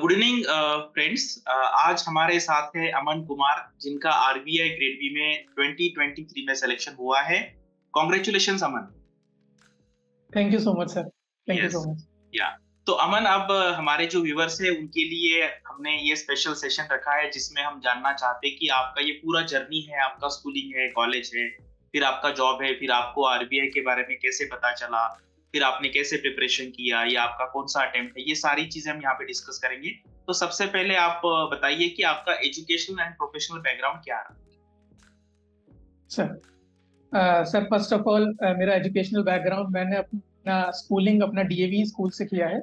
Good evening friends. आज हमारे साथ है अमन कुमार, जिनका आरबीआई ग्रेड बी में 2023 में सिलेक्शन हुआ है। Congratulations Aman. Thank you so much sir. Thank you yes, so much. या तो अमन, अब हमारे जो व्यूवर्स है उनके लिए हमने ये स्पेशल सेशन रखा है जिसमें हम जानना चाहते हैं कि आपका ये पूरा जर्नी है, आपका स्कूलिंग है, कॉलेज है, फिर आपका जॉब है, फिर आपको आरबीआई के बारे में कैसे पता चला, फिर आपने कैसे प्रिपरेशन किया, या आपका कौन सा अटेम्प्ट है, ये सारी चीजें हम यहाँ पे डिस्कस करेंगे। तो सबसे पहले आप बताइए कि आपका एजुकेशनल एंड प्रोफेशनल बैकग्राउंड क्या रहा। सर फर्स्ट ऑफ ऑल मेरा एजुकेशनल बैकग्राउंड, मैंने अपना स्कूलिंग अपना डीएवी स्कूल से किया है।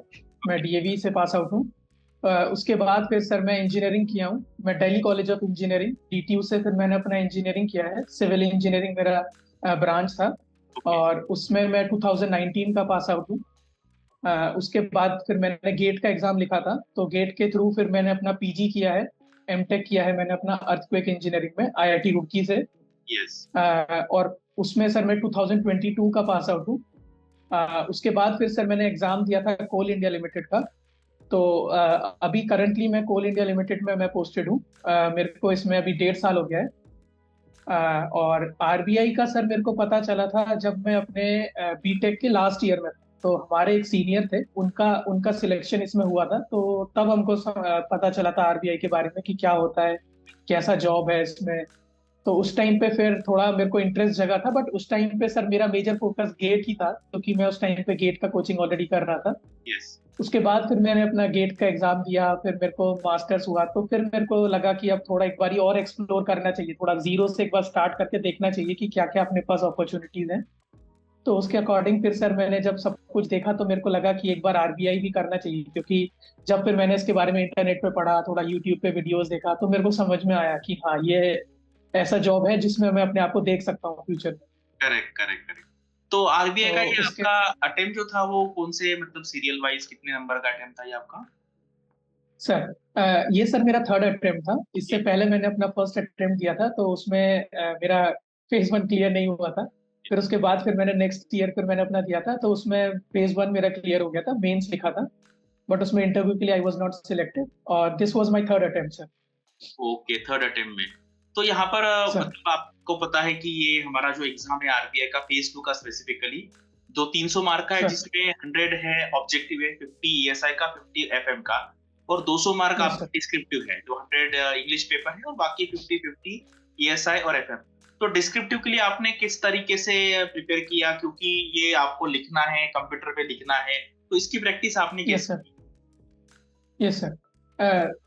मैं डीएवी से पास आउट हूँ। उसके बाद फिर सर मैं इंजीनियरिंग किया हूँ। मैं Delhi college of engineering DTU से फिर मैंने अपना इंजीनियरिंग किया है। सिविल इंजीनियरिंग मेरा ब्रांच था और उसमें मैं 2019 का पास आउट हूँ। उसके बाद फिर मैंने गेट का एग्जाम लिखा था, तो गेट के थ्रू फिर मैंने अपना पीजी किया है, एमटेक किया है मैंने अपना अर्थक्वेक इंजीनियरिंग में आईआईटी रुड़की से। यस, और उसमें सर मैं 2022 का पास आउट हूँ। उसके बाद फिर सर मैंने एग्जाम दिया था कोल इंडिया लिमिटेड का। तो अभी करंटली मैं कोल इंडिया लिमिटेड में मैं पोस्टेड हूँ। मेरे को इसमें अभी 1.5 साल हो गया है। और आरबीआई का सर मेरे को पता चला था जब मैं अपने बीटेक के लास्ट ईयर में था। तो हमारे एक सीनियर थे, उनका उनका सिलेक्शन इसमें हुआ था, तो तब हमको पता चला था आरबीआई के बारे में कि क्या होता है, कैसा जॉब है इसमें। तो उस टाइम पे फिर थोड़ा मेरे को इंटरेस्ट जगा था, बट उस टाइम पे सर मेरा मेजर फोकस गेट ही था, क्योंकि मैं उस टाइम पे गेट का कोचिंग ऑलरेडी कर रहा था। यस, उसके बाद फिर मैंने अपना गेट का एग्जाम दिया, फिर मेरे को मास्टर्स हुआ, तो फिर मेरे को लगा कि अब थोड़ा एक बारी और एक्सप्लोर करना चाहिए, थोड़ा जीरो से एक बार स्टार्ट करके देखना चाहिए कि क्या क्या अपने पास अपॉर्चुनिटीज हैं। तो उसके अकॉर्डिंग फिर सर मैंने जब सब कुछ देखा तो मेरे को लगा कि एक बार आरबीआई भी करना चाहिए, क्योंकि जब फिर मैंने इसके बारे में इंटरनेट पे पढ़ा, थोड़ा यूट्यूब पे वीडियोस देखा, तो मेरे को समझ में आया कि हाँ, ये ऐसा जॉब है जिसमें मैं अपने आप को देख सकता हूँ फ्यूचर में। Correct correct correct. तो आरबीआई का तो ये उसके आपका अटेम्प्ट जो था वो कौन से, मतलब सीरियल वाइज कितने नंबर का अटेम्प्ट था ये आपका? सर ये सर मेरा थर्ड अटेम्प्ट था। इससे ये पहले मैंने अपना फर्स्ट अटेम्प्ट दिया था, तो उसमें मेरा फेज 1 क्लियर नहीं हुआ था। फिर उसके बाद फिर मैंने नेक्स्ट ईयर फिर मैंने अपना दिया था, तो उसमें फेज 1 मेरा क्लियर हो गया था, मेंस लिखा था, बट उसमें इंटरव्यू के लिए आई वाज नॉट सिलेक्टेड। और this was my third attempt sir. Okay, third attempt में। तो यहाँ पर सर मतलब आपको पता है कि ये हमारा जो एग्जाम है आरबीआई का फेज 2 का स्पेसिफिकली, जो 300 मार्क का है, सर जिसमें 100 है ऑब्जेक्टिव है, 50 ईएसआई का, 50 एफएम का, और 200 मार्क यस आपका सर। डिस्क्रिप्टिव है, जो 100 इंग्लिश पेपर है, और बाकी 50-50 ईएसआई और एफएम। तो डिस्क्रिप्टिव के लिए आपने किस तरीके से प्रिपेयर किया, क्योंकि ये आपको लिखना है, कंप्यूटर पे लिखना है, तो इसकी प्रैक्टिस आपने यस कैसे सर। की? Yes sir.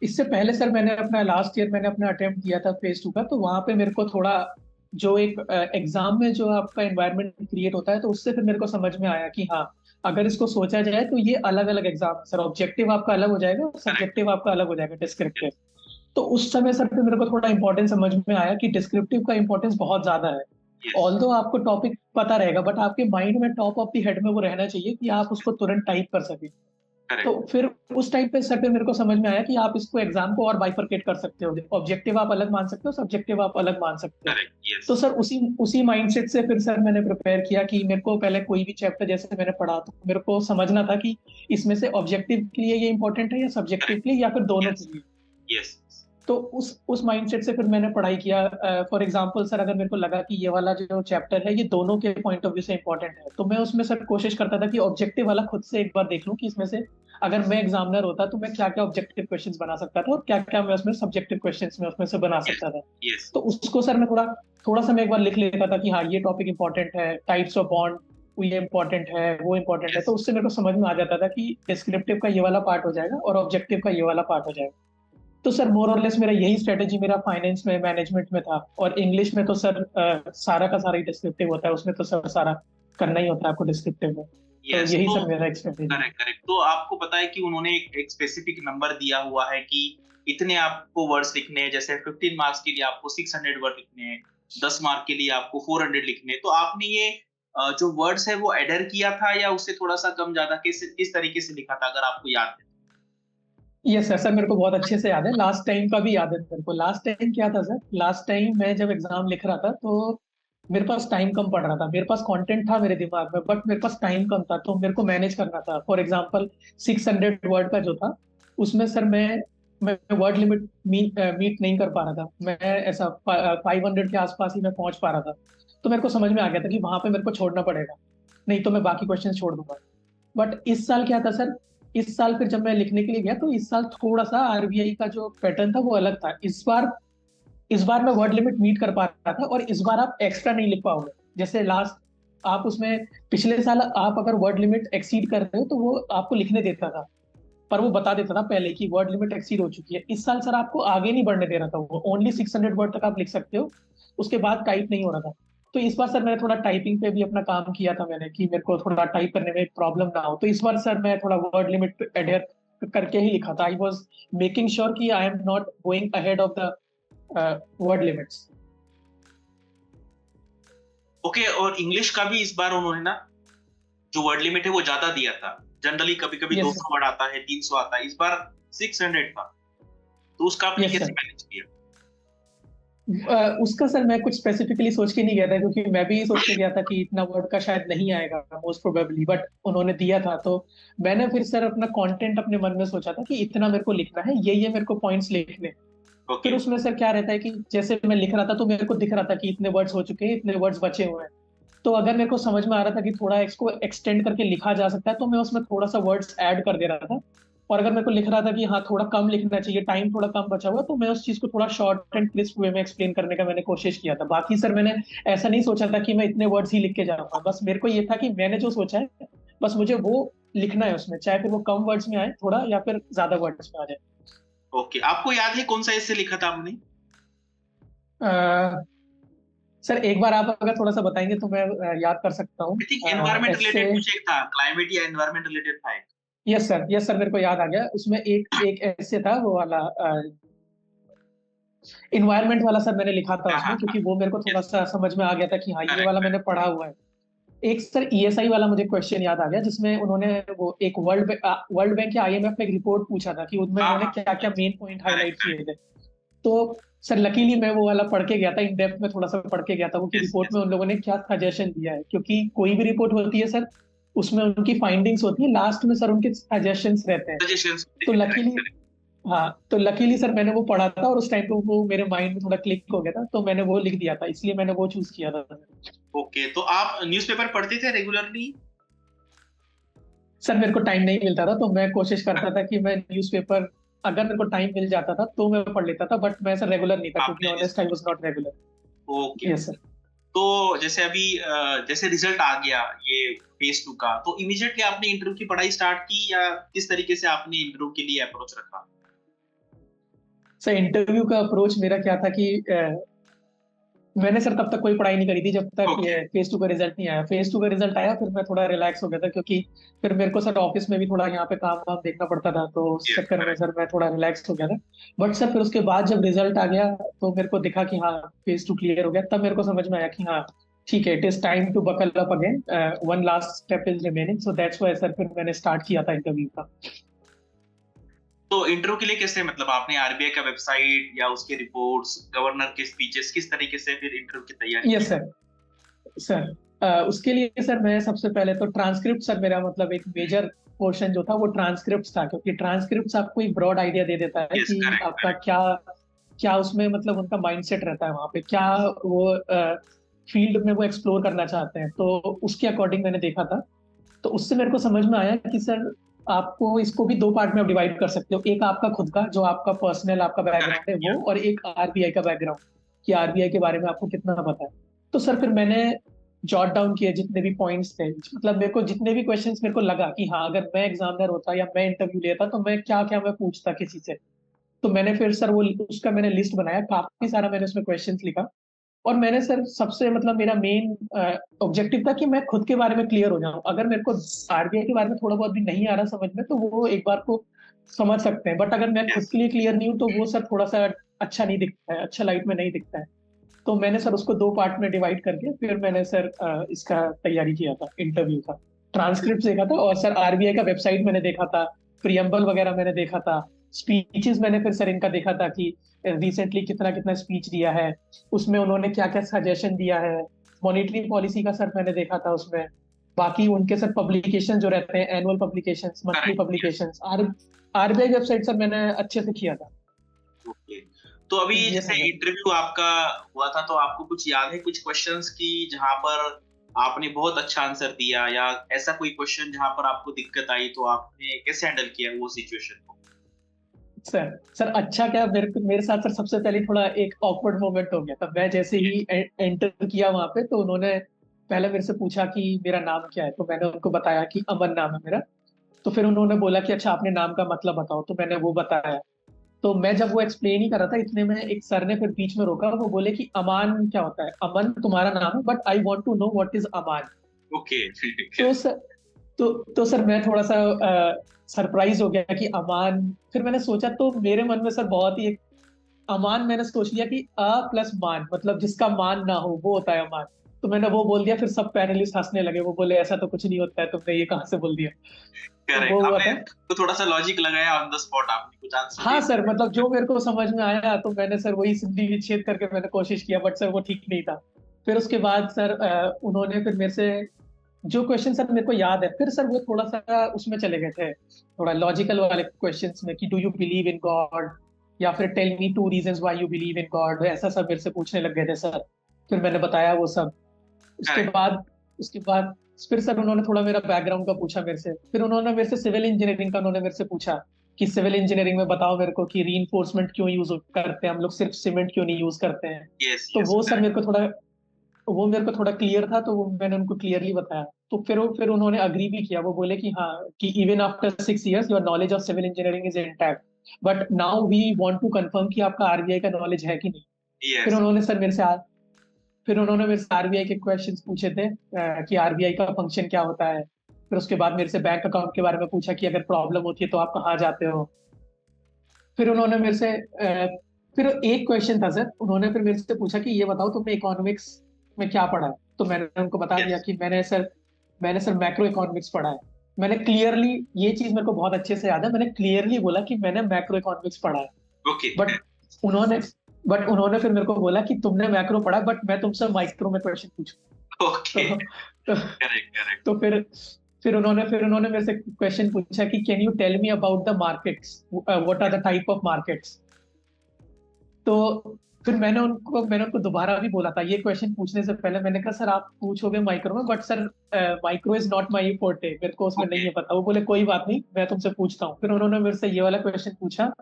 इससे पहले सर मैंने अपना लास्ट ईयर मैंने अपना अटेम्प्ट दिया था फेज 2 का, तो वहां पे मेरे को थोड़ा जो एक एग्जाम में जो आपका एनवायरनमेंट क्रिएट होता है, तो उससे फिर मेरे को समझ में आया कि हाँ, अगर इसको सोचा जाए तो ये अलग अलग एग्जाम सर, ऑब्जेक्टिव आपका अलग हो जाएगा और करेक्ट। सब्जेक्टिव आपका अलग हो जाएगा, डिस्क्रिप्टिव। तो उस समय सर फिर मेरे को थोड़ा इंपॉर्टेंस समझ में आया कि डिस्क्रिप्टिव का इंपॉर्टेंस बहुत ज्यादा है। यस, ऑल्दो आपको टॉपिक पता रहेगा, बट आपके माइंड में टॉप ऑफ द हेड में वो रहना चाहिए कि आप उसको तुरंत टाइप कर सके। तो करेक्ट। फिर उस टाइम पे सर पे मेरे को समझ में आया कि आप इसको एग्जाम को और बाइफरकेट कर सकते हो, ऑब्जेक्टिव आप अलग मान सकते हो, सब्जेक्टिव आप अलग मान सकते हो। करेक्ट। यस, तो सर उसी उसी माइंडसेट से फिर सर मैंने प्रिपेयर किया कि मेरे को पहले कोई भी चैप्टर जैसे मैंने पढ़ा, तो मेरे को समझना था कि इसमें से ऑब्जेक्टिव के लिए ये इंपॉर्टेंट है या सब्जेक्टिव करेक्ट। के लिए या फिर दोनों यस, के लिए। यस, तो उस माइंडसेट से फिर मैंने पढ़ाई किया। फॉर एग्जांपल सर, अगर मेरे को लगा कि ये वाला जो चैप्टर है ये दोनों के पॉइंट ऑफ व्यू से इंपॉर्टेंट है, तो मैं उसमें सर कोशिश करता था कि ऑब्जेक्टिव वाला खुद से एक बार देख लूं कि इसमें से अगर मैं एग्जामिनर होता तो मैं क्या क्या ऑब्जेक्टिव क्वेश्चंस बना सकता था और क्या क्या मैं उसमें सब्जेक्टिव क्वेश्चंस में उसमें से बना यस, सकता था। यस, तो उसको सर मैं थोड़ा थोड़ा सा मैं एक बार लिख लेता था कि हाँ, ये टॉपिक इंपॉर्टेंट है, टाइप्स ऑफ बॉन्ड ये इंपॉर्टेंट है, वो इंपॉर्टेंट है। यस। तो उससे मेरे को समझ में आ जाता था कि डिस्क्रिप्टिव का ये वाला पार्ट हो जाएगा और ऑब्जेक्टिव का ये वाला पार्ट हो जाएगा। तो सर मोर और लेस मेरा यही स्ट्रेटेजी मेरा फाइनेंस में, मैनेजमेंट में था। और इंग्लिश में तो सर सारा का सारा ही डिस्क्रिप्टिव होता है, उसमें तो सर सारा करना ही होता है आपको डिस्क्रिप्टिव में। तो यस, यही तो सर मेरा एक स्ट्रेटेजी। Correct correct. तो आपको पता है कि उन्होंने एक स्पेसिफिक नंबर दिया हुआ है कि इतने आपको वर्ड्स लिखने हैं, जैसे 15 मार्क्स के लिए आपको 600 वर्ड लिखने हैं, 10 मार्क के लिए आपको 400 लिखने हैं। तो आपने ये जो वर्ड्स है वो एडर किया था, या उससे थोड़ा सा कम ज्यादा किस तरीके से लिखा था, अगर आपको याद है? ये सर सर मेरे को बहुत अच्छे से याद है, लास्ट टाइम का भी याद है मेरे को। लास्ट टाइम क्या था सर, लास्ट टाइम मैं जब एग्जाम लिख रहा था तो मेरे पास टाइम कम पड़ रहा था। मेरे पास कंटेंट था मेरे दिमाग में, बट मेरे पास टाइम कम था, तो मेरे को मैनेज करना था। फॉर एग्जांपल 600 वर्ड का जो था, उसमें सर मैं वर्ड लिमिट मीट नहीं कर पा रहा था। मैं ऐसा 500 के आसपास ही मैं पहुंच पा रहा था। तो मेरे को समझ में आ गया था कि वहां पे मेरे को छोड़ना पड़ेगा, नहीं तो मैं बाकी क्वेश्चन छोड़ दूंगा। बट इस साल क्या था सर, इस साल फिर जब मैं लिखने के लिए गया तो इस साल थोड़ा सा आरबीआई का जो पैटर्न था वो अलग था। इस बार मैं वर्ड लिमिट मीट कर पा रहा था, और इस बार आप एक्स्ट्रा नहीं लिख पाओगे। जैसे लास्ट आप उसमें, पिछले साल आप अगर वर्ड लिमिट एक्सीड कर रहे हो तो वो आपको लिखने देता था, पर वो बता देता था पहले कि वर्ड लिमिट एक्सीड हो चुकी है। इस साल सर आपको आगे नहीं बढ़ने दे रहा था, वो ओनली 600 वर्ड तक आप लिख सकते हो, उसके बाद टाइप नहीं हो रहा था। तो इस बार सर मैंने थोड़ा टाइपिंग पे भी अपना काम किया था मैंने, कि मेरे को थोड़ा टाइप करने में प्रॉब्लम ना हो। तो इस बार सर मैं थोड़ा वर्ड लिमिट एडहेयर करके ही लिखा था। आई वॉज मेकिंग श्योर कि I am not going ahead of the word limits. Okay, और इंग्लिश का भी इस बार उन्होंने ना जो वर्ड लिमिट है वो ज्यादा दिया था। जनरली कभी कभी यस 200 वर्ड आता है, 300 आता है, इस बार 600 था। तो उसका आपने यस कैसे सर। मैनेज किया? उसका सर मैं कुछ स्पेसिफिकली सोच के नहीं गया था, क्योंकि मैं भी सोच के गया था कि इतना वर्ड का शायद नहीं आएगा मोस्ट प्रोबेबली, बट उन्होंने दिया था। तो मैंने फिर सर अपना कंटेंट अपने मन में सोचा था कि इतना मेरे को लिखना है, ये मेरे को पॉइंट्स लिखने। ओके। फिर उसमें सर क्या रहता है कि जैसे मैं लिख रहा था तो मेरे को दिख रहा था कि इतने वर्ड्स हो चुके हैं, इतने वर्ड्स बचे हुए हैं। तो अगर मेरे को समझ में आ रहा था कि थोड़ा इसको एक्सटेंड करके लिखा जा सकता है, तो मैं उसमें थोड़ा सा वर्ड्स ऐड कर दे रहा था। और अगर मेरे को लिख रहा था कि हाँ थोड़ा कम लिखना चाहिए, टाइम थोड़ा कम बचा हुआ, तो मैं उस चीज को थोड़ा शॉर्ट एंड क्रिस्प वे में एक्सप्लेन करने का मैंने कोशिश किया था। बाकी सर मैंने ऐसा नहीं सोचा था कि मैं इतने वर्ड्स ही लिख के जाऊंगा। बस मेरे को ये था कि मैंने जो सोचा है बस मुझे वो लिखना है उसमें, चाहे फिर वो कम वर्ड्स में आए थोड़ा या फिर ज्यादा वर्ड्स में आ जाए। ओके, आपको याद है कौन सा ऐसे लिखा था आपने? सर एक बार आप अगर थोड़ा सा बताएंगे तो मैं याद कर सकता हूँ। आई थिंक एनवायरमेंट ऐसे, रिलेटेड कुछ एक था, क्लाइमेट या एनवायरमेंट रिलेटेड था एक। यस सर मेरे को याद आ गया। उसमें एक एक ऐसे था वो वाला इन्वायरमेंट वाला सर मैंने लिखा था हाँ हाँ उसमें, हाँ। क्योंकि वो मेरे को थोड़ा यस। सा समझ में आ गया था कि हाँ ये वाला करेक्ट। मैंने पढ़ा हुआ है। एक सर ईएसआई वाला मुझे क्वेश्चन याद आ गया, जिसमें उन्होंने वो एक वर्ल्ड बैंक या आईएमएफ में एक रिपोर्ट पूछा था कि उनमें हाँ उन्होंने हाँ। क्या क्या मेन पॉइंट हाईलाइट करेक्ट किए करेक्ट। थे। तो सर लकीली मैं वो वाला पढ़ के गया था, इन डेप्थ में थोड़ा सा पढ़ के गया था वो, कि यस रिपोर्ट यस। में उन लोगों ने क्या सजेशन दिया है। क्योंकि कोई भी रिपोर्ट होती है सर, उसमें उनकी फाइंडिंग्स होती है, लास्ट में सर उनके सजेशंस रहते हैं। सजेशंस होते तो हैं, करेक्ट लकीली, करेक्ट। हाँ तो लकीली सर मैंने वो पढ़ा था, और उस टाइम पे वो मेरे माइंड में थोड़ा क्लिक हो गया था, तो मैंने वो लिख दिया था, इसलिए मैंने वो चूज किया था। ओके, तो आप न्यूज़पेपर पढ़ते थे रेगुलरली? सर मेरे को टाइम नहीं मिलता था, तो मैं कोशिश करता था कि मैं न्यूज़पेपर, अगर मेरे को टाइम मिल जाता था तो मैं पढ़ लेता था, बट मैं सर रेगुलर नहीं था, क्योंकि आपने honest I was not regular. Okay yes okay. Sir. तो जैसे अभी जैसे रिजल्ट आ गया ये फेज 2 का, तो इमीडिएटली आपने इंटरव्यू की पढ़ाई स्टार्ट की या किस तरीके से आपने इंटरव्यू के लिए अप्रोच रखा? सर इंटरव्यू का अप्रोच मेरा क्या था कि मैंने सर तब तक कोई पढ़ाई नहीं करी थी जब तक ओके। ये फेज टू का रिजल्ट नहीं आया। फेज टू का रिजल्ट आया फिर मैं थोड़ा रिलैक्स हो गया था, क्योंकि फिर मेरे को सर ऑफिस में भी थोड़ा यहाँ पे काम वाम देखना पड़ता था, तो उस यस चक्कर में करेक्ट। सर मैं थोड़ा रिलैक्स हो गया था। बट सर फिर उसके बाद जब रिजल्ट आ गया तो मेरे को दिखा कि हाँ फेज टू क्लियर हो गया, तब मेरे को समझ में आया कि हाँ ठीक है, it is time to buckle up again, one last step is remaining. So that's why sir फिर मैंने स्टार्ट किया था इंटरव्यू का। तो इंटरव्यू के लिए कैसे, मतलब आपने आरबीआई का वेबसाइट या उसके रिपोर्ट्स, गवर्नर के स्पीचेस, किस तरीके से फिर इंटरव्यू की तैयारी की? Yes sir. सर उसके लिए सर मैं सबसे पहले तो ट्रांसक्रिप्ट, सर मेरा मतलब एक मेजर पोर्शन जो था वो ट्रांसक्रिप्ट था, क्योंकि ट्रांसक्रिप्ट आपको एक ब्रॉड आइडिया दे देता है यस कि करेक्ट आपका करेक्ट। क्या क्या उसमें मतलब उनका माइंडसेट रहता है वहां पे, क्या वो फील्ड में वो एक्सप्लोर करना चाहते हैं। तो उसके अकॉर्डिंग मैंने देखा था। तो उससे मेरे को समझ में आया कि सर आपको इसको भी दो पार्ट में आप डिवाइड कर सकते हो, एक आपका खुद का जो आपका पर्सनल आपका बैकग्राउंड है करेक्ट या वो, और एक आरबीआई का बैकग्राउंड, कि आरबीआई के बारे में आपको कितना पता है। तो सर फिर मैंने जॉट डाउन किए जितने भी पॉइंट्स थे, मतलब मेरे को जितने भी क्वेश्चंस मेरे को लगा कि हाँ अगर मैं एग्जामिनर होता या मैं इंटरव्यू लेता तो मैं क्या क्या मैं पूछता किसी से। तो मैंने फिर सर वो उसका मैंने लिस्ट बनाया, काफी सारा मैंने उसमें क्वेश्चंस लिखा। और मैंने सर सबसे मतलब मेरा मेन ऑब्जेक्टिव था कि मैं खुद के बारे में क्लियर हो जाऊं। अगर मेरे को आरबीआई के बारे में थोड़ा बहुत भी नहीं आ रहा समझ में, तो वो एक बार को समझ सकते हैं, बट अगर मैं खुद यस। के लिए क्लियर नहीं हूं तो वो सर थोड़ा सा अच्छा नहीं दिखता है, अच्छा लाइट में नहीं दिखता है। तो मैंने सर उसको दो पार्ट में डिवाइड करके फिर मैंने सर इसका तैयारी किया था इंटरव्यू का। ट्रांसक्रिप्ट देखा था, और सर आरबीआई का वेबसाइट मैंने देखा था, प्रियम्बल वगैरह मैंने देखा था, स्पीचेस मैंने फिर सर इनका देखा था कि रिसेंटली कितना कितना स्पीच दिया है, उसमें उन्होंने क्या क्या सजेशन दिया है। मॉनेटरी पॉलिसी का सर मैंने देखा था उसमें। बाकी उनके सर पब्लिकेशन जो रहते हैं, annual publications, monthly correct yes. Publications, RBI website sir मैंने अच्छे से किया था। ओके। तो अभी ये जैसे सर। इंटरव्यू आपका हुआ था, तो आपको कुछ याद है कुछ क्वेश्चंस की जहां पर आपने बहुत अच्छा आंसर दिया, या ऐसा कोई क्वेश्चन जहां पर आपको दिक्कत आई, तो आपने कैसे हैंडल किया वो सिचुएशन को? सर अच्छा क्या, मेरे साथ सर सबसे पहले थोड़ा एक ऑकवर्ड मोमेंट हो गया था। मैं जैसे ही एंटर किया वहां पे, तो उन्होंने पहले मेरे से पूछा कि मेरा नाम क्या है, तो मैंने उनको बताया कि अमन नाम है मेरा। तो फिर उन्होंने बोला कि अच्छा आपने नाम का मतलब बताओ, तो मैंने वो बताया। तो मैं जब वो एक्सप्लेन ही कर रहा था, इतने में एक सर ने फिर बीच में रोका, वो बोले कि अमान क्या होता है? अमन तुम्हारा नाम है, but I want to know what is Aman. Okay. तो सर तो सर मैं थोड़ा सा सरप्राइज हो गया कि अमान। फिर मैंने सोचा, तो मेरे मन में सर बहुत ही एक अमान, मैंने सोच लिया कि अ प्लस मान, मतलब जिसका मान ना हो वो होता है अमान। तो मैंने वो बोल दिया, फिर सब पैनलिस्ट हंसने लगे, वो बोले ऐसा तो कुछ नहीं होता है, तुमने ये कहाँ से बोल दिया। तो करेक्ट, वो हुआ आपने था। तो थोड़ा सा लॉजिक लगाया ऑन द स्पॉट, आपने कुछ आंसर दे हाँ दिया। सर, मतलब जो मेरे को समझ में आया, तो मैंने सर वही सिद्धि विच्छेद करके मैंने कोशिश किया, बट सर वो ठीक नहीं था। फिर उसके बाद सर उन्होंने फिर मेरे से जो क्वेश्चन सर मेरे को याद है, फिर सर वो थोड़ा सा उसमें चले गए थे, थोड़ा लॉजिकल वाले क्वेश्चंस में, कि do you believe in God, या फिर tell me two reasons why you believe in God, ऐसा सब मेरे से पूछने लग गए थे सर। फिर मैंने बताया वो सब। उसके करेक्ट। बाद उसके बाद फिर सर उन्होंने थोड़ा मेरा बैकग्राउंड का पूछा मेरे से। फिर उन्होंने मेरे से सिविल इंजीनियरिंग का उन्होंने मेरे से पूछा कि सिविल इंजीनियरिंग में बताओ मेरे को कि रीइंफोर्समेंट क्यों यूज करते हैं हम लोग, सिर्फ सीमेंट क्यों नहीं यूज करते हैं। यस, तो यस, वो सर करेक्ट। मेरे को थोड़ा क्लियर था, तो वो मैंने उनको क्लियरली बताया। तो फिर उन्होंने अग्री भी किया, वो बोले कि हाँ, कि even after 6 years your knowledge of civil engineering is intact, but now we want to confirm कि आपका आरबीआई का नॉलेज है कि नहीं। फिर यस। उन्होंने सर मेरे से आ, फिर उन्होंने मेरे से आरबीआई के क्वेश्चंस पूछे थे, कि आरबीआई का फंक्शन क्या होता है। फिर उसके बाद मेरे से बैंक अकाउंट के बारे में पूछा कि अगर प्रॉब्लम होती है तो आप कहाँ जाते हो। फिर उन्होंने मेरे से फिर एक क्वेश्चन था सर, उन्होंने फिर मेरे से पूछा कि ये बताओ तुमने इकोनॉमिक्स में क्या पढ़ा है। तो मैंने उनको बता दिया यस। कि मैंने सर मैक्रो इकोनॉमिक्स पढ़ा है। मैंने क्लियरली, ये चीज मेरे को बहुत अच्छे से याद है, मैंने क्लियरली बोला कि मैंने मैक्रो इकोनॉमिक्स पढ़ा है। ओके। बट उन्होंने बट उन्होंने फिर मेरे को बोला कि तुमने मैक्रो पढ़ा, बट मैं तुमसे माइक्रो में क्वेश्चन पूछूं। ओके। तो तो करेक्ट, करेक्ट। तो फिर उन्होंने मेरे से क्वेश्चन पूछा कि can you tell me about the markets, what are the type of markets. तो फिर मैंने उनको दोबारा भी बोला था ये क्वेश्चन पूछने से पहले, मैंने कहा सर आप पूछोगे माइक्रो में, but sir micro is not my forte, मेरे को उसमें नहीं ओके। है पता। वो बोले कोई बात नहीं, मैं तुमसे पूछता हूँ। फिर उन्होंने मेरे से ये वाला क्वेश्चन पूछा।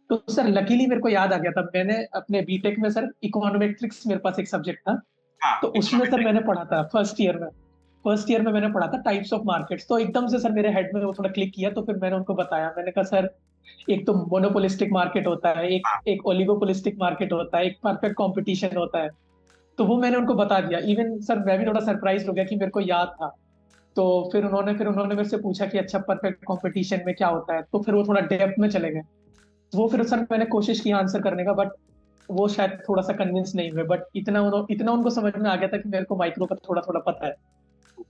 तो सर लकीली मेरे को याद आ गया था, मैंने अपने बीटेक में सर इकोनॉमेट्रिक्स मेरे पास एक सब्जेक्ट था। हाँ, तो उसमें सर इकोनॉमेट्रिक। मैंने पढ़ा था फर्स्ट ईयर में मैंने पढ़ा था टाइप्स ऑफ मार्केट्स। तो एकदम से सर मेरे हेड में वो थोड़ा क्लिक किया। तो फिर मैंने उनको बताया, मैंने कहा सर एक तो मोनोपोलिस्टिक मार्केट होता है, एक हाँ। एक ओलिगोपोलिस्टिक मार्केट होता है, एक परफेक्ट कंपटीशन होता है। तो वो मैंने उनको बता दिया। इवन सर मैं भी थोड़ा सरप्राइज हो गया कि मेरे को याद था। तो फिर उन्होंने मेरे से पूछा कि अच्छा परफेक्ट कंपटीशन में क्या होता है, तो फिर वो थोड़ा डेप्थ में चले गए। वो फिर सर मैंने कोशिश की आंसर करने का, बट वो शायद थोड़ा सा कन्विंस नहीं हुए। बट इतना उनको समझ में आ गया था कि मेरे को माइक्रो का थोड़ा थोड़ा पता है।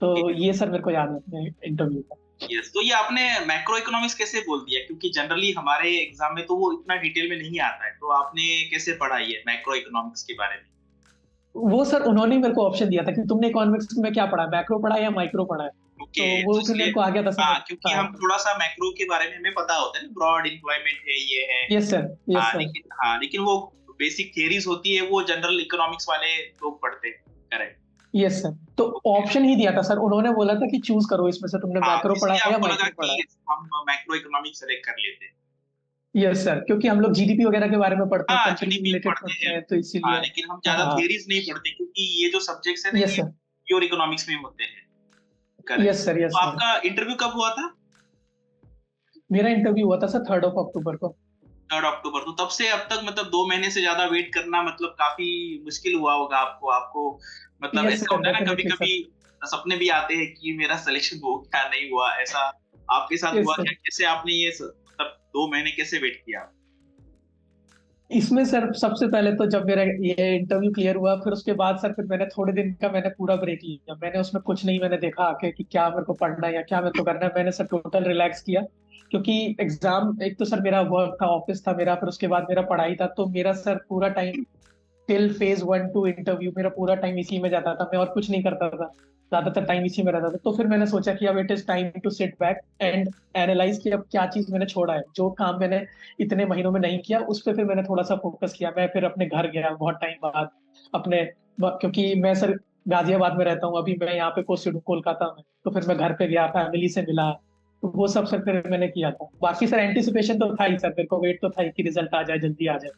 तो ओके। ये सर मेरे को याद है अपने इंटरव्यू का। यस, तो ये आपने मैक्रो इकोनॉमिक्स कैसे बोल दिया? क्योंकि जनरली हमारे एग्जाम में तो वो इतना डिटेल में नहीं आता है, तो आपने कैसे पढ़ा ये मैक्रो इकोनॉमिक्स के बारे में? वो सर उन्होंने ही मेरे को ऑप्शन दिया था कि तुमने इकोनॉमिक्स में क्या पढ़ा है, मैक्रो पढ़ा है या माइक्रो पढ़ा है। ओके, तो तो वो फिर इसलिए मेरे को आ गया था समझ। हाँ, क्योंकि हाँ। हम थोड़ा सा मैक्रो के बारे में हमें पता होता है ना, ब्रॉड एम्प्लॉयमेंट है, ये है। Yes sir. यस हाँ, सर। लेकिन वो बेसिक थियरीज होती है, वो जनरल इकोनॉमिक्स वाले लोग पढ़ते हैं। करेक्ट। Yes sir. तो ओके। ऑप्शन ही दिया था सर, उन्होंने बोला था कि चूज करो इसमें से, तुमने हाँ, तो मैक्रो पढ़ा इसलिए है या आपको लगा माइक्रो पढ़ा कि है। हम मैक्रो इकोनॉमिक्स सेलेक्ट कर लेते हैं। यस सर, क्योंकि हम लोग जीडीपी वगैरह के बारे में पढ़ते हैं, हाँ, कंपनी जीडीपी रिलेटेड पढ़ते पढ़ते हैं। हैं, तो हाँ, इसीलिए। लेकिन हम ज्यादा हाँ। थियरीज नहीं पढ़ते, क्योंकि ये जो सब्जेक्ट्स है ना, यस ये सर। प्योर इकोनॉमिक्स में होते हैं। करेक्ट। Yes sir. यस तो सर। आपका इंटरव्यू कब हुआ था? मेरा इंटरव्यू हुआ था सर 3 अक्टूबर को। 3 अक्टूबर। तो तब से अब तक मतलब 2 महीने से ज्यादा वेट करना, मतलब काफी मुश्किल हुआ होगा आपको। मतलब यस ऐसा सर, होता है ना, कभी डेफिनेटली सर। कभी सपने भी आते हैं कि मेरा सिलेक्शन हो क्या, नहीं हुआ, ऐसा आपके साथ यस हुआ सर। क्या? कैसे आपने मतलब 2 महीने कैसे वेट किया? इसमें सर सबसे पहले तो जब मेरा ये इंटरव्यू क्लियर हुआ, फिर उसके बाद सर फिर मैंने थोड़े दिन का मैंने पूरा ब्रेक लिया। मैंने उसमें कुछ नहीं मैंने देखा आके कि क्या मेरे को पढ़ना है या क्या मेरे को करना है। मैंने सर टोटल रिलैक्स किया, क्योंकि एग्जाम, एक तो सर मेरा वर्क था, ऑफिस था मेरा, फिर उसके बाद मेरा पढ़ाई था। तो मेरा सर पूरा time till phase 1 to interview, मेरा पूरा टाइम इसी में जाता था, मैं और कुछ नहीं करता था। ज्यादातर टाइम इसी में रहता था। तो फिर मैंने सोचा कि अब it is time to sit back and analyse कि अब क्या चीज मैंने छोड़ा है, जो काम मैंने इतने महीनों में नहीं किया उस पर फिर मैंने थोड़ा सा फोकस किया। मैं फिर अपने घर गया बहुत टाइम बाद अपने, क्योंकि मैं सर गाजियाबाद में रहता हूँ, अभी मैं यहाँ पे पोस्टेड हूँ कोलकाता में, तो फिर मैं घर पे गया, फैमिली से मिला, तो वो सब सर फिर मैंने किया था। बाकी सर एंटिसिपेशन तो था ही सर, मेरे को वेट तो था ही कि रिजल्ट आ जाए, जल्दी आ जाए।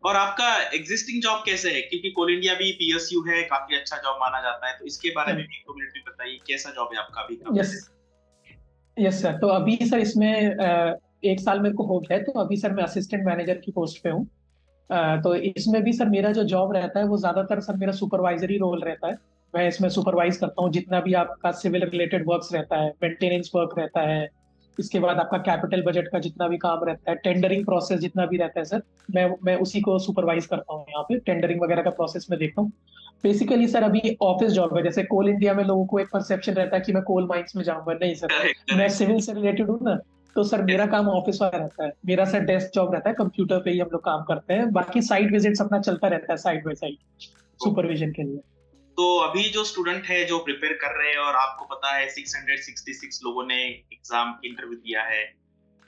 और आपका एग्जिस्टिंग जॉब कैसे है, क्योंकि कोल इंडिया भी पीएसयू है, काफी अच्छा जॉब माना जाता है, तो इसके बारे में भी एक 2 मिनट में बताइए कैसा जॉब है आपका अभी का। Yes, yes sir. तो अभी सर इसमें 1 साल मेरे को हो गया है, तो अभी सर मैं असिस्टेंट मैनेजर की पोस्ट पे हूँ। तो इसमें भी सर मेरा जो जॉब रहता है वो ज्यादातर सर मेरा सुपरवाइजरी रोल रहता है। मैं इसमें सुपरवाइज करता हूँ जितना भी आपका सिविल रिलेटेड वर्क्स रहता है, मेंटेनेंस वर्क रहता है, इसके बाद आपका कैपिटल बजट का जितना भी काम रहता है, टेंडरिंग प्रोसेस जितना भी रहता है सर, मैं उसी को सुपरवाइज करता हूँ। यहाँ पे टेंडरिंग वगैरह का प्रोसेस में देखता हूँ। बेसिकली सर अभी ऑफिस जॉब है, जैसे कोल इंडिया में लोगों को एक परसेप्शन रहता है कि मैं कोल माइंस में जाऊंगा, नहीं सर, करेक्ट मैं करेक्ट। सिविल से रिलेटेड हूँ ना। तो सर मेरा काम ऑफिस वाला रहता है, मेरा सर डेस्क जॉब रहता है, कंप्यूटर पे ही हम लोग काम करते हैं, बाकी साइट विजिट्स अपना चलता रहता है साइड बाय साइड सुपरविजन के लिए। तो अभी जो स्टूडेंट है जो प्रिपेयर कर रहे हैं, और आपको पता है 666 लोगों ने एग्जाम इंटरव्यू दिया है,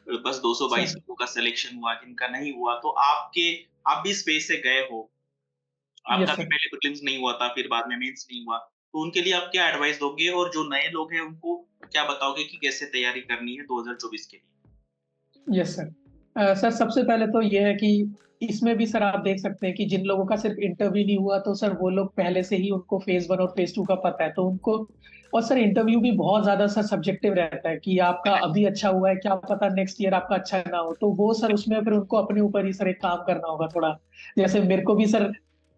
बस 222 सर लोगों का सिलेक्शन हुआ, जिनका नहीं हुआ, तो आप भी स्पेस से गए हो, आपका यस भी सर। पहले प्रीलिम्स नहीं हुआ था, फिर बाद में मेंस नहीं हुआ, तो उनके लिए आप क्या एडवाइस दोगे, और जो नए लोग हैं उनको क्या बताओगे कि कैसे तैयारी करनी है 2024 के लिए? Yes sir. सर सबसे पहले तो ये है कि इसमें भी सर आप देख सकते हैं कि जिन लोगों का सिर्फ इंटरव्यू नहीं हुआ, तो सर वो लोग पहले से ही उनको फेज 1 और फेज 2 का पता है, तो उनको, और सर इंटरव्यू भी बहुत ज्यादा सर सब्जेक्टिव रहता है कि आपका अभी अच्छा हुआ है, क्या पता नेक्स्ट ईयर आपका अच्छा ना हो, तो वो सर उसमें फिर उनको अपने ऊपर ही सर एक काम करना होगा थोड़ा। जैसे मेरे को भी सर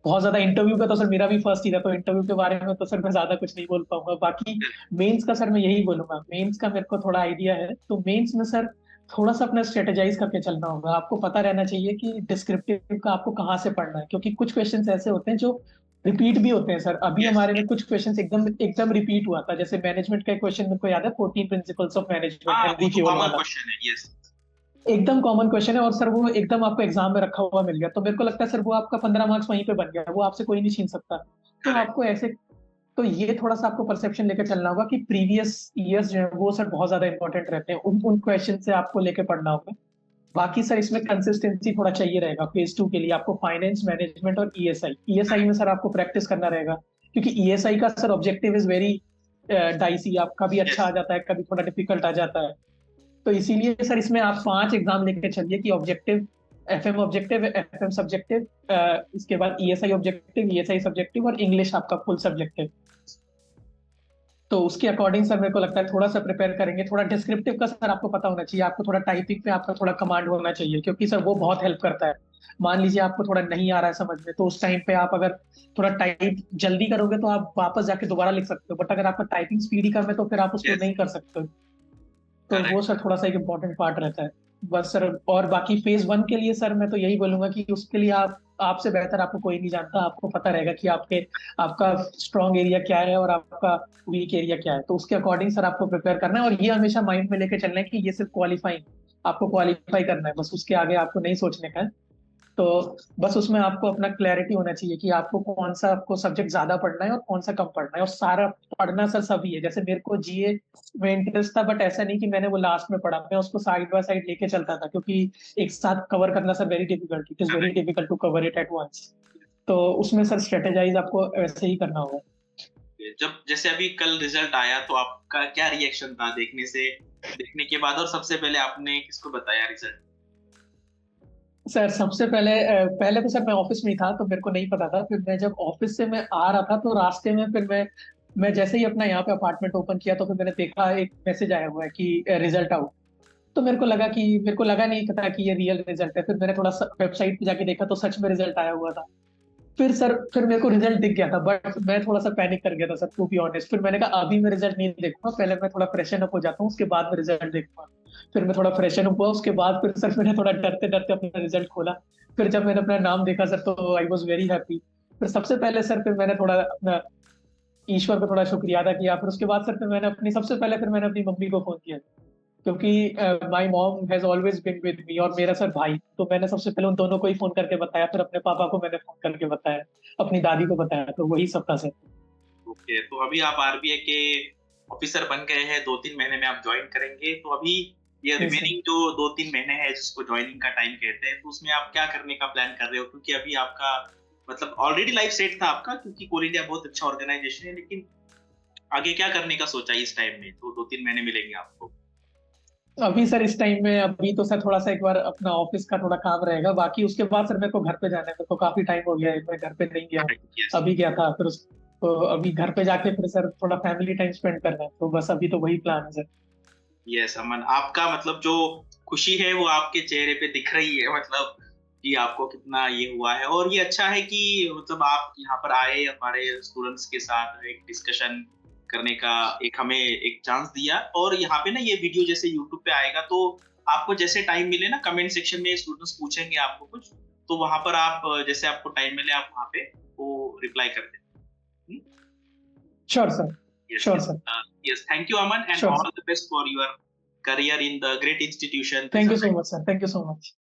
बहुत ज्यादा इंटरव्यू का, तो सर मेरा भी फर्स्ट ही था, तो इंटरव्यू के बारे में तो सर मैं ज्यादा कुछ नहीं बोल पाऊंगा। बाकी मेंस का सर मैं यही बोलूंगा, मेंस का मेरे को थोड़ा आइडिया है, तो मेंस में सर थोड़ा सा अपना स्ट्रेटेजाइज करके चलना होगा। आपको पता रहना चाहिए कि डिस्क्रिप्टिव का आपको कहाँ से पढ़ना है, क्योंकि कुछ क्वेश्चंस ऐसे होते हैं जो रिपीट भी होते हैं सर। अभी यस, हमारे में कुछ क्वेश्चंस एकदम एकदम रिपीट हुआ था, जैसे मैनेजमेंट का एक क्वेश्चन मेरे को याद है, 14 प्रिंसिपल्स ऑफ मैनेजमेंट, हाँ, वो हेनरी तो फ्योल कॉमन वाला। क्वेश्चन है। यस, एकदम कॉमन क्वेश्चन है, और सर वो एकदम आपको एग्जाम में रखा हुआ मिल गया, तो मेरे को लगता है सर वो आपका 15 मार्क्स वहीं पे बन गया, वो आपसे कोई नहीं छीन सकता। तो करेक्ट। आपको ऐसे, तो ये थोड़ा सा आपको परसेप्शन लेकर चलना होगा कि प्रीवियस ईयर्स जो है वो सर बहुत ज्यादा इंपॉर्टेंट रहते हैं, उन उन क्वेश्चन से आपको लेके पढ़ना होगा। बाकी सर इसमें कंसिस्टेंसी थोड़ा चाहिए रहेगा। फेज 2 के लिए आपको फाइनेंस मैनेजमेंट और ईएसआई, ईएसआई में सर आपको प्रैक्टिस करना रहेगा, क्योंकि ईएसआई का sir objective is very dicey, आप कभी अच्छा यस, आ जाता है, कभी थोड़ा डिफिकल्ट आ जाता है। तो इसीलिए सर इसमें आप 5 एग्जाम लेके चलिए कि objective, FM objective, FM subjective, इसके बाद ईएसआई ऑब्जेक्टिव, ईएसआई सब्जेक्टिव, और इंग्लिश आपका फुल सब्जेक्टिव। तो उसके अकॉर्डिंग सर मेरे को लगता है थोड़ा सा प्रिपेयर करेंगे। थोड़ा डिस्क्रिप्टिव का सर आपको पता होना चाहिए, आपको थोड़ा टाइपिंग पे आपका थोड़ा कमांड होना चाहिए, क्योंकि सर वो बहुत हेल्प करता है। मान लीजिए आपको थोड़ा नहीं आ रहा है समझ में, तो उस टाइम पे आप अगर थोड़ा टाइप जल्दी करोगे तो आप वापस जाके दोबारा लिख सकते हो, बट अगर आपका टाइपिंग स्पीड ही कम है तो फिर आप उसको यस, नहीं कर सकते। तो वो करेक्ट। सर थोड़ा सा एक इम्पोर्टेंट पार्ट रहता है। बस सर, और बाकी फेज 1 के लिए सर मैं तो यही बोलूंगा कि उसके लिए आप, आपसे बेहतर आपको कोई नहीं जानता, आपको पता रहेगा कि आपका स्ट्रॉन्ग एरिया क्या है और आपका वीक एरिया क्या है, तो उसके अकॉर्डिंग सर आपको प्रिपेयर करना है, और ये हमेशा माइंड में लेके चलना है कि ये सिर्फ क्वालिफाइंग, आपको क्वालिफाई करना है, बस उसके आगे आपको नहीं सोचने का है। तो बस उसमें आपको अपना क्लैरिटी होना चाहिए कि आपको कौन सा आपको सब्जेक्ट ज्यादा पढ़ना है और कौन सा कम पढ़ना है, और सारा पढ़ना सर सभी है। जैसे मेरे को जीए में इंटरेस्ट था, बट ऐसा नहीं कि मैंने वो लास्ट में पढ़ा, मैं उसको साइड बाय साइड लेके चलता था, क्योंकि एक साथ कवर करना sir very difficult, it is very difficult to cover it at once. तो उसमें सर स्ट्रेटेजाइज आपको वैसे ही करना होगा। जब जैसे अभी कल रिजल्ट आया, तो आपका क्या रिएक्शन था देखने के बाद, और सबसे पहले आपने किसको बताया रिजल्ट? सर सबसे पहले पहले तो सर मैं ऑफिस में ही था, तो मेरे को नहीं पता था। फिर मैं जब ऑफिस से मैं आ रहा था, तो रास्ते में फिर मैं जैसे ही अपना यहाँ पे अपार्टमेंट ओपन किया, तो फिर मैंने देखा एक मैसेज आया हुआ है कि रिजल्ट आउट। तो मेरे को लगा नहीं पता कि ये रियल रिजल्ट है। फिर मैंने थोड़ा वेबसाइट पे जाके देखा, तो सच में रिजल्ट आया हुआ था। फिर मेरे को रिजल्ट दिख गया था, बट मैं थोड़ा सा पैनिक कर गया था सर, टू बी ऑनेस्ट। फिर मैंने कहा अभी मैं रिजल्ट नहीं देखूंगा, पहले मैं थोड़ा फ्रेशन अप हो जाता हूँ, उसके बाद मैं रिजल्ट देखूंगा। फिर मैं थोड़ा फ्रेशन अप हुआ, उसके बाद फिर सर मैंने थोड़ा डरते डरते अपना रिजल्ट खोला। फिर जब मैंने अपना नाम देखा सर, तो आई वॉज वेरी हैप्पी। फिर सबसे पहले सर फिर मैंने थोड़ा अपना ईश्वर को थोड़ा शुक्रिया अदा किया। फिर उसके बाद सर फिर मैंने अपनी मम्मी को फोन किया, क्योंकि my mom has always been with me, और मेरा सर भाई, तो मैंने सबसे पहले उन दोनों को ही फोन करके बताया, फिर अपने पापा को मैंने फोन करके बताया, अपनी दादी को बताया, तो वही सब था सर। ओके, तो अभी आप आरबीआई के ऑफिसर बन गए हैं, 2-3 महीने में आप जॉइन करेंगे। तो अभी ये जी सर। रिमेनिंग जो 2-3 महीने हैं जिसको जॉइनिंग का टाइम कहते हैं, तो उसमें आप क्या करने का प्लान कर रहे हो? क्योंकि अभी आपका मतलब ऑलरेडी लाइफ सेट था आपका, क्योंकि कोल इंडिया बहुत अच्छा ऑर्गेनाइजेशन है, लेकिन आगे क्या करने का सोचा है इस टाइम में? तो 2-3 महीने मिलेंगे आपको। अभी सर इस टाइम में अभी तो सर थोड़ा सा एक बार अपना ऑफिस का थोड़ा काम रहेगा, बाकी उसके बाद सर मेरे को घर पे जाना है। मेरे को काफी टाइम हो गया है, मैं घर पे नहीं गया हूँ। यस, अभी गया था, फिर उस तो अभी घर पे जाके फिर सर थोड़ा फैमिली टाइम स्पेंड करना है, तो बस अभी तो वही प्लान है सर। यस अमन, आपका मतलब जो खुशी है वो आपके चेहरे पे दिख रही है, मतलब कि आपको कितना ये हुआ है। और ये अच्छा है कि मतलब आप यहाँ पर आए, हमारे स्टूडेंट्स के साथ एक डिस्कशन करने का एक हमें एक चांस दिया। और यहाँ पे ना ये वीडियो जैसे यूट्यूब पे आएगा, तो आपको जैसे टाइम मिले ना, कमेंट सेक्शन में स्टूडेंट्स पूछेंगे आपको कुछ, तो वहां पर आप जैसे आपको टाइम मिले आप वहां पे वो रिप्लाई कर दें। Sure sir. Yes, sure yes. Sir. Yes, thank you, Aman, and sure all sir. the best for your career in the great institution. Thank you so much sir, thank you so much.